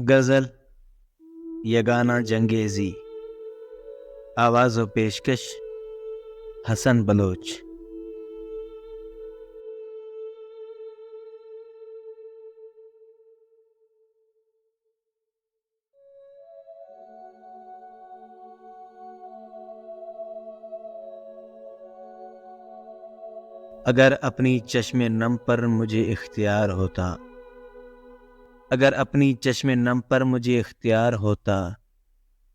غزل یگانہ جنگیزی، آواز و پیشکش حسن بلوچ۔ اگر اپنی چشم نم پر مجھے اختیار ہوتا، اگر اپنی چشم نم پر مجھے اختیار ہوتا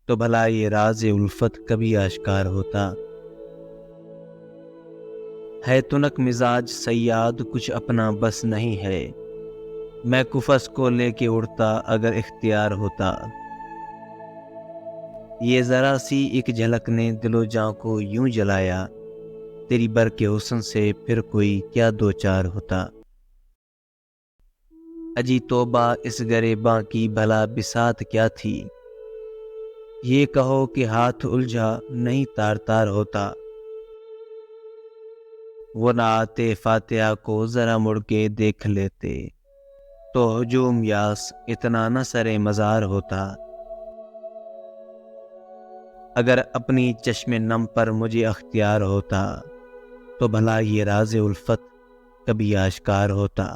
تو بھلا یہ راز الفت کبھی آشکار ہوتا۔ ہے تنک مزاج صیاد کچھ اپنا بس نہیں ہے، میں قفس کو لے کے اڑتا اگر اختیار ہوتا۔ یہ ذرا سی ایک جھلک نے دل و جاں کو یوں جلایا، تیری بر کے حسن سے پھر کوئی کیا دو چار ہوتا۔ اجی توبہ اس گریباں کی بھلا بساط کیا تھی، یہ کہو کہ ہاتھ الجھا نہیں تار تار ہوتا۔ وہ نعت فاتحہ کو ذرا مڑ کے دیکھ لیتے تو ہجوم یاس اتنا نہ سرے مزار ہوتا۔ اگر اپنی چشم نم پر مجھے اختیار ہوتا تو بھلا یہ راز الفت کبھی آشکار ہوتا۔